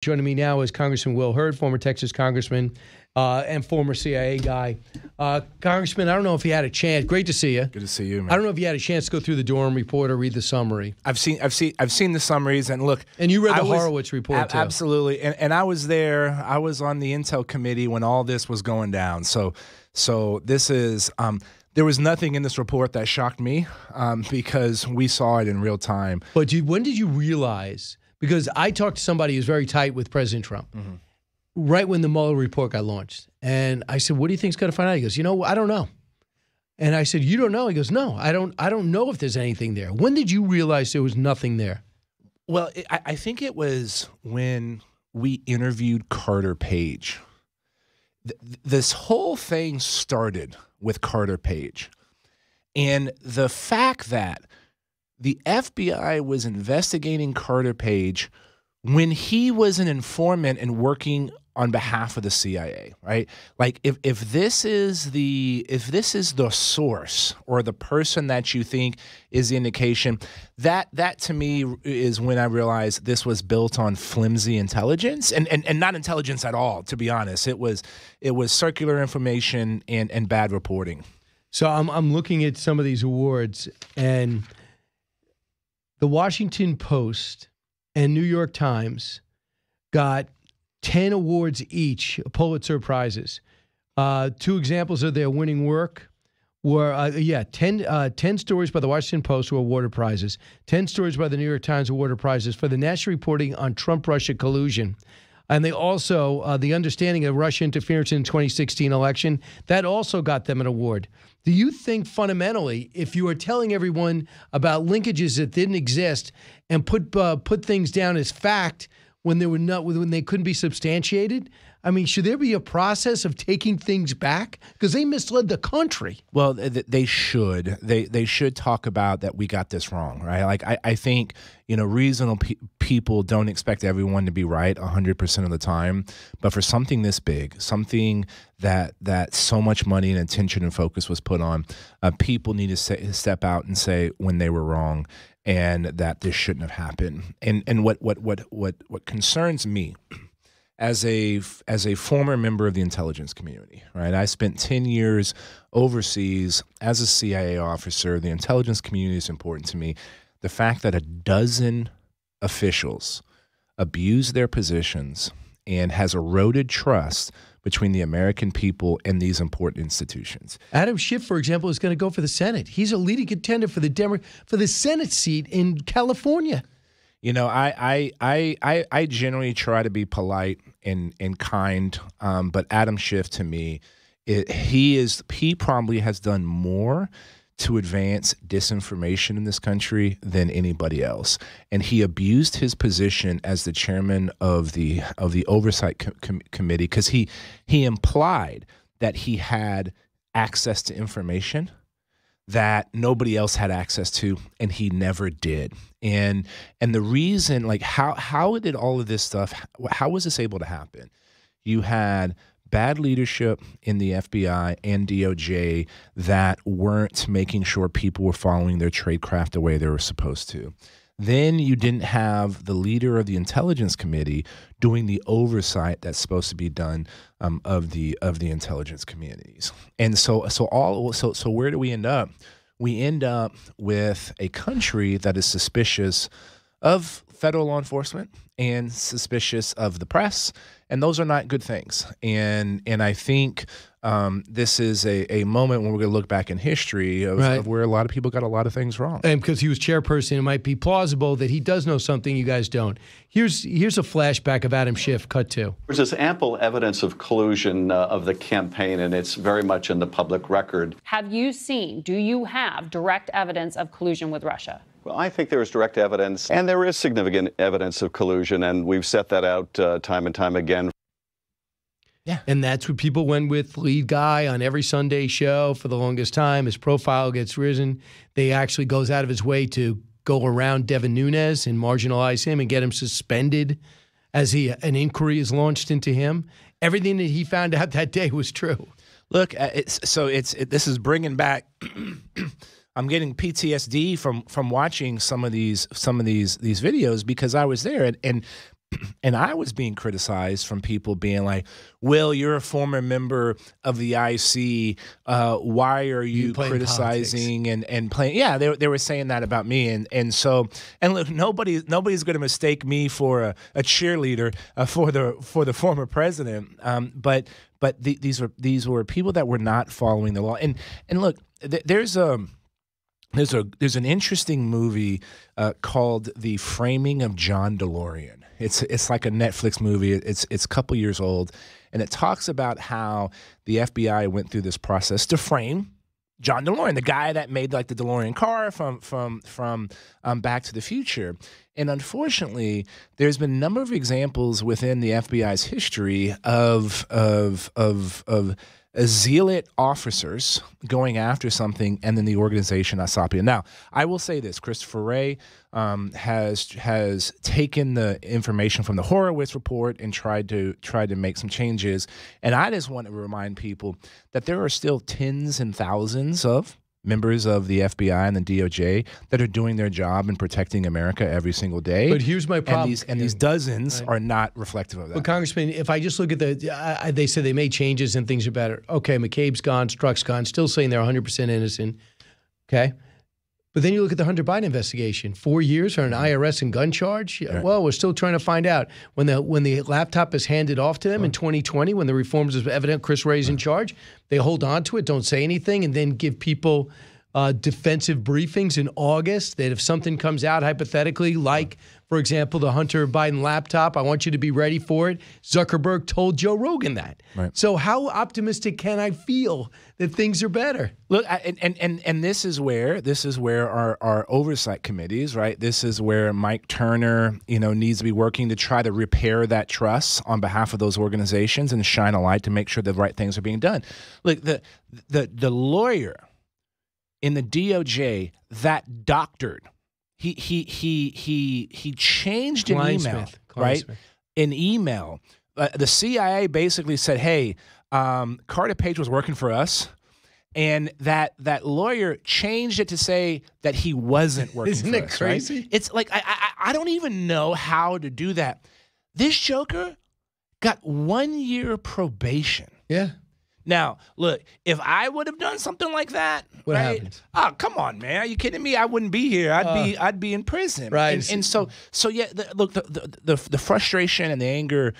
Joining me now is Congressman Will Hurd, former Texas congressman and former CIA guy. Congressman, I don't know if you had a chance. Great to see you. Good to see you, man. I don't know if you had a chance to go through the Durham report or read the summary. I've seen the summaries, and look. And you read the Horowitz report too. Absolutely, and I was there. I was on the Intel committee when all this was going down. So this is. There was nothing in this report that shocked me because we saw it in real time. But when did you realize? Because I talked to somebody who's very tight with President Trump right when the Mueller report got launched. And I said, what do you think's going to find out? He goes, I don't know. And I said, you don't know? He goes, no, I don't know if there's anything there. When did you realize there was nothing there? Well, I think it was when we interviewed Carter Page. This whole thing started with Carter Page. And the fact that the FBI was investigating Carter Page when he was an informant and working on behalf of the CIA, right? Like if this is the source or the person that you think is the indication, that to me is when I realized this was built on flimsy intelligence and not intelligence at all, to be honest. It was circular information and bad reporting. So I'm looking at some of these awards, and the Washington Post and New York Times got 10 awards each, Pulitzer Prizes. 2 examples of their winning work were, 10 stories by the Washington Post were awarded prizes. 10 stories by the New York Times awarded prizes for the national reporting on Trump-Russia collusion. And they also, the understanding of Russia interference in the 2016 election, that also got them an award. Do you think fundamentally, if you are telling everyone about linkages that didn't exist and put things down as fact when they couldn't be substantiated, I mean, should there be a process of taking things back? Because they misled the country. Well, they should. They should talk about that we got this wrong, right? Like I think, reasonable people don't expect everyone to be right 100% of the time. But for something this big, something that so much money and attention and focus was put on, people need to step out and say when they were wrong and that this shouldn't have happened. And what concerns me as a former member of the intelligence community, right? I spent 10 years overseas as a CIA officer. The intelligence community is important to me. The fact that a dozen officials abuse their positions and has eroded trust between the American people and these important institutions. Adam Schiff, for example, is going to go for the Senate. He's a leading contender for the Senate seat in California. I generally try to be polite and kind, but Adam Schiff, to me, he probably has done more to advance disinformation in this country than anybody else, and he abused his position as the chairman of the Oversight Committee because he implied that he had access to information that nobody else had access to, and he never did. And the reason, like, how did all of this stuff, how was this able to happen? You had bad leadership in the FBI and DOJ that weren't making sure people were following their tradecraft the way they were supposed to. Then you didn't have the leader of the Intelligence Committee doing the oversight that's supposed to be done of the intelligence communities. And so where do we end up? We end up with a country that is suspicious of federal law enforcement and suspicious of the press, and those are not good things. And I think this is a moment when we're going to look back in history of where a lot of people got a lot of things wrong. And because he was chairperson, it might be plausible that he does know something you guys don't. Here's a flashback of Adam Schiff, cut 2. There's ample evidence of collusion of the campaign, and it's very much in the public record. Do you have direct evidence of collusion with Russia? Well, I think there is direct evidence, and there is significant evidence of collusion, and we've set that out time and time again. Yeah. And that's what people went with. Lead guy on every Sunday show for the longest time. His profile gets risen. They actually goes out of his way to go around Devin Nunes and marginalize him and get him suspended as an inquiry is launched into him. Everything that he found out that day was true. Look, this is bringing back. I'm getting PTSD from watching some of these videos because I was there, and And I was being criticized from people being like, Will, you're a former member of the IC. Why are you criticizing and playing? Yeah, they were saying that about me. And so look, nobody's going to mistake me for a cheerleader for the former president. But these were people that were not following the law. And look, there's an interesting movie called The Framing of John DeLorean. It's like a Netflix movie. It's a couple years old, and it talks about how the FBI went through this process to frame John DeLorean, the guy that made like the DeLorean car from Back to the Future. And unfortunately, there's been a number of examples within the FBI's history of zealot officers going after something, and then the organization not stopping it. Now, I will say this: Christopher Wray has taken the information from the Horowitz report and tried to make some changes. And I just want to remind people that there are still tens and thousands of members of the FBI and the DOJ that are doing their job and protecting America every single day. But here's my problem. And these dozens are not reflective of that. But Congressman, if I just look at they said they made changes and things are better. Okay, McCabe's gone, Strzok's gone, still saying they're 100% innocent. Okay. But then you look at the Hunter Biden investigation, 4 years for an IRS and gun charge. Right. Well, we're still trying to find out. When the laptop is handed off to them in 2020, when the reforms is evident, Chris Wray's in charge, they hold on to it, don't say anything, and then give people defensive briefings in August that if something comes out hypothetically, like, for example, the Hunter Biden laptop, I want you to be ready for it. Zuckerberg told Joe Rogan that. Right. So how optimistic can I feel that things are better? Look, and this is where our oversight committees, right? This is where Mike Turner, needs to be working to try to repair that trust on behalf of those organizations and shine a light to make sure the right things are being done. Look, the lawyer in the DOJ that doctored, he changed an email, right? An email. The CIA basically said, "Hey, Carter Page was working for us," and that lawyer changed it to say that he wasn't working for us. Isn't it crazy? Right? It's like I don't even know how to do that. This joker got 1 year probation. Yeah. Now, look, if I would have done something like that, what happens? Oh, come on, man. Are you kidding me? I wouldn't be here. I'd be in prison. Right. And so yeah, look, the frustration and the anger,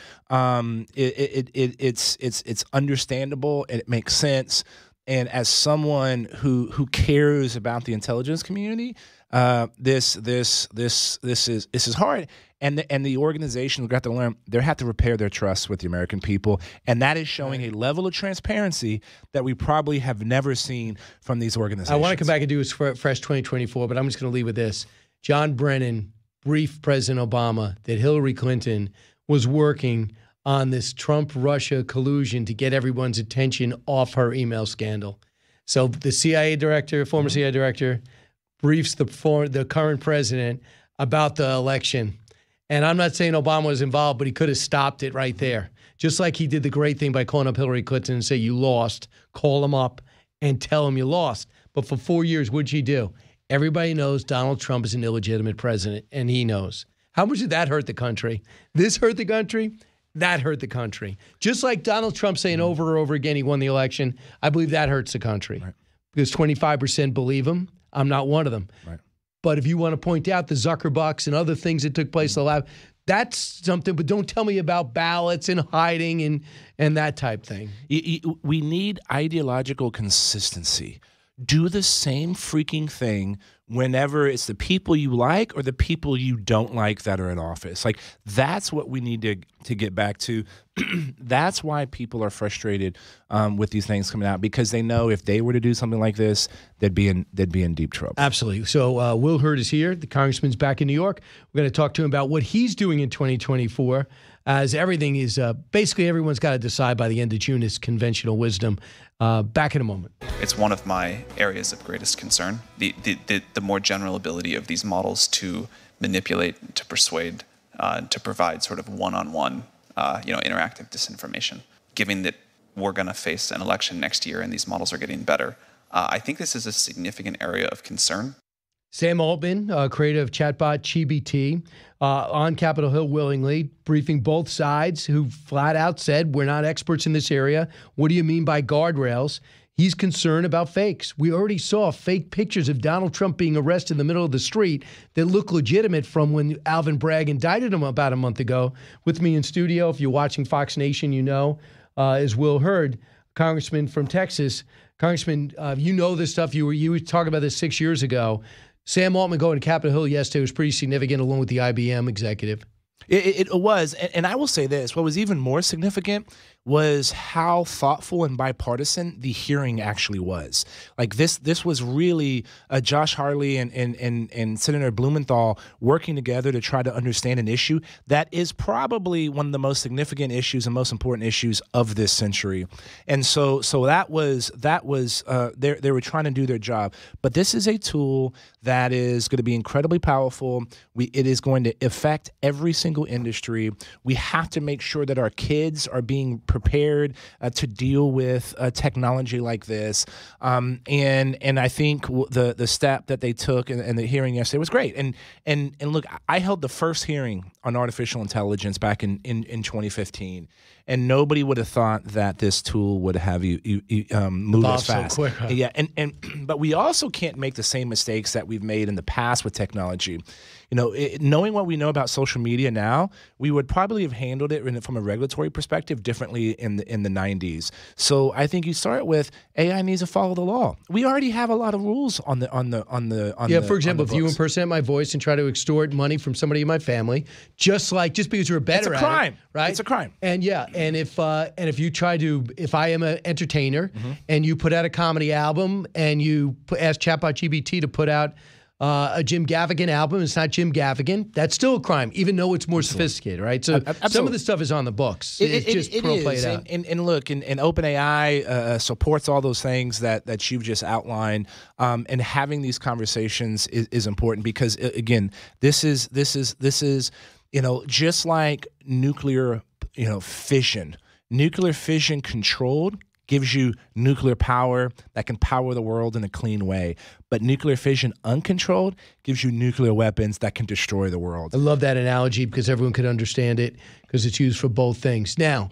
it's understandable and it makes sense. And as someone who cares about the intelligence community, this is hard. And the organization got to learn they have to repair their trust with the American people, and that is showing a level of transparency that we probably have never seen from these organizations. I want to come back and do a fresh 2024, but I'm just going to leave with this. John Brennan briefed President Obama that Hillary Clinton was working on this Trump-Russia collusion to get everyone's attention off her email scandal. So the CIA director, former CIA director, briefs the current president about the election. And I'm not saying Obama was involved, but he could have stopped it right there. Just like he did the great thing by calling up Hillary Clinton and say, you lost, call him up and tell him you lost. But for 4 years, what'd she do? Everybody knows Donald Trump is an illegitimate president, and he knows. How much did that hurt the country? This hurt the country. That hurt the country. Just like Donald Trump saying over and over again he won the election, I believe that hurts the country. Right. Because 25% believe him. I'm not one of them. Right. But if you want to point out the Zuckerbucks and other things that took place in the lab, that's something. But don't tell me about ballots and hiding and that type thing. We need ideological consistency. Do the same freaking thing whenever it's the people you like or the people you don't like that are in office. Like, that's what we need to get back to. That's why people are frustrated with these things coming out, because they know if they were to do something like this, they'd be in deep trouble. Absolutely. So Will Hurd is here. The congressman's back in New York. We're going to talk to him about what he's doing in 2024, as everything is basically everyone's got to decide by the end of June is conventional wisdom. Back in a moment. It's one of my areas of greatest concern, the more general ability of these models to manipulate, to persuade, to provide sort of one-on-one, interactive disinformation. Given that we're going to face an election next year and these models are getting better, I think this is a significant area of concern. Sam Altman, creator of chatbot GBT, on Capitol Hill willingly, briefing both sides, who flat out said, we're not experts in this area. What do you mean by guardrails? He's concerned about fakes. We already saw fake pictures of Donald Trump being arrested in the middle of the street that look legitimate from when Alvin Bragg indicted him about a month ago. With me in studio, if you're watching Fox Nation, you know, is Will Hurd, Congressman from Texas. Congressman, you know this stuff. You were talking about this 6 years ago. Sam Altman going to Capitol Hill yesterday was pretty significant, along with the IBM executive. It was, and I will say this, what was even more significant was how thoughtful and bipartisan the hearing actually was. Like this was really Josh Hawley and Senator Blumenthal working together to try to understand an issue that is probably one of the most significant issues and most important issues of this century. And so that was they were trying to do their job. But this is a tool that is going to be incredibly powerful. It is going to affect every single industry. We have to make sure that our kids are being prepared to deal with technology like this. And I think the step that they took and the hearing yesterday was great. And look, I held the first hearing on artificial intelligence back in 2015. And nobody would have thought that this tool would have you move as fast. So quick, huh? Yeah, but we also can't make the same mistakes that we've made in the past with technology. You know, knowing what we know about social media now, we would probably have handled it from a regulatory perspective differently in the 90s. So I think you start with AI needs to follow the law. We already have a lot of rules on the for example, if you impersonate my voice and try to extort money from somebody in my family, just because you're better at it, it's a crime, right? It's a crime. And if you try to, if I am an entertainer and you put out a comedy album and you ask chatbot GBT to put out a Jim Gaffigan album, it's not Jim Gaffigan, that's still a crime, even though it's more sophisticated, right? So some of the stuff is on the books. It's just played out. And look, and OpenAI supports all those things that you've just outlined. And having these conversations is important because, again, this is just like nuclear fission. Nuclear fission controlled gives you nuclear power that can power the world in a clean way. But nuclear fission uncontrolled gives you nuclear weapons that can destroy the world. I love that analogy because everyone could understand it because it's used for both things. Now,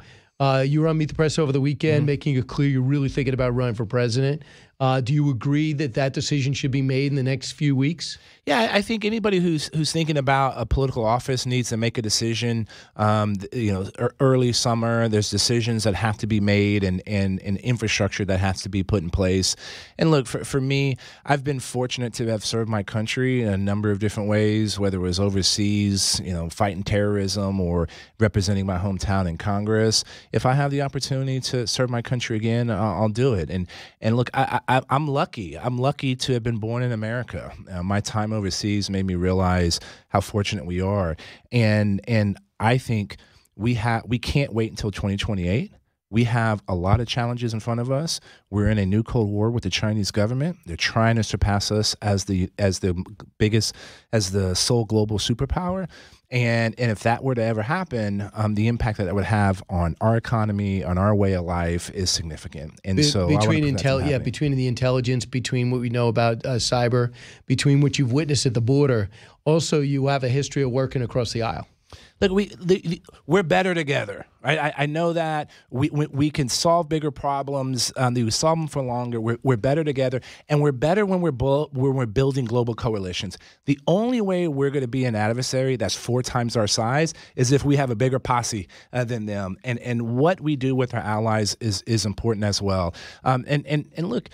you were on Meet the Press over the weekend, making it clear you're really thinking about running for president. Do you agree that decision should be made in the next few weeks? Yeah, I think anybody who's thinking about a political office needs to make a decision. Early summer, there's decisions that have to be made and infrastructure that has to be put in place. And look, for me, I've been fortunate to have served my country in a number of different ways, whether it was overseas, fighting terrorism, or representing my hometown in Congress. If I have the opportunity to serve my country again, I'll do it. And look, I'm lucky. I'm lucky to have been born in America. My time overseas made me realize how fortunate we are. And I think we can't wait until 2028. We have a lot of challenges in front of us. We're in a new Cold War with the Chinese government. They're trying to surpass us as the sole global superpower. And if that were to ever happen, the impact that would have on our economy, on our way of life, is significant. And between the intelligence, between what we know about cyber, between what you've witnessed at the border, also you have a history of working across the aisle. Look, we're better together. Right? I know that we can solve bigger problems. We solve them for longer. We're better together, and we're better when we're building global coalitions. The only way we're going to be an adversary that's 4 times our size is if we have a bigger posse than them. And what we do with our allies is important as well. And look.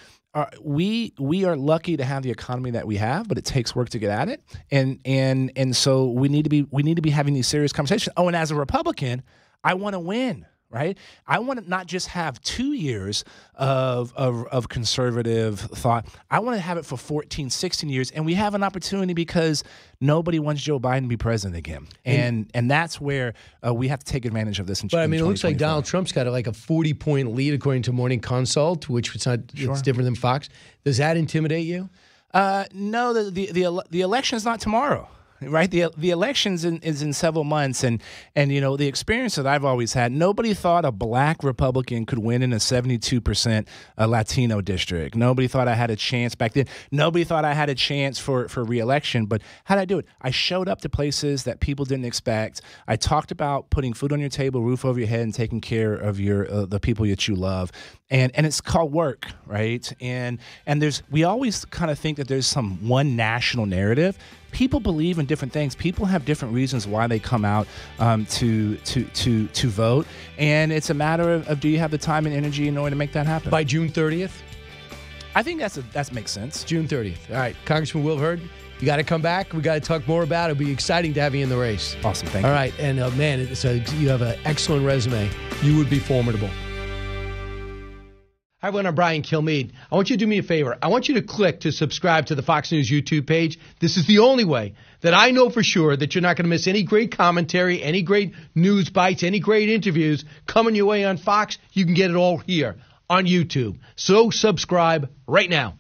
We are lucky to have the economy that we have, but it takes work to get at it, and so we need to be having these serious conversations. Oh, and as a Republican, I want to win, right? I want to not just have 2 years of conservative thought. I want to have it for 14, 16 years, and we have an opportunity because nobody wants Joe Biden to be president again, and that's where we have to take advantage of this. But I mean, it looks like Donald Trump's got like a 40-point lead according to Morning Consult, which it's different than Fox. Does that intimidate you? No, the election is not tomorrow. right? The elections is in several months, and the experience that I've always had, nobody thought a black Republican could win in a 72% Latino district. Nobody thought I had a chance back then. Nobody thought I had a chance for re-election. But how did I do it? I showed up to places that people didn't expect. I talked about putting food on your table, roof over your head, and taking care of the people that you love. And it's called work, right? And we always kind of think that there's some one national narrative. People believe in different things. People have different reasons why they come out to vote, and it's a matter of do you have the time and energy in order to make that happen? By June 30th? I think that makes sense. June 30th. All right, Congressman Will Hurd, you got to come back. We got to talk more about it. It'll be exciting to have you in the race. Awesome, thank you. All right, and man, you have an excellent resume. You would be formidable. Hi, everyone. I'm Brian Kilmeade. I want you to do me a favor. I want you to click to subscribe to the Fox News YouTube page. This is the only way that I know for sure that you're not going to miss any great commentary, any great news bites, any great interviews coming your way on Fox. You can get it all here on YouTube. So subscribe right now.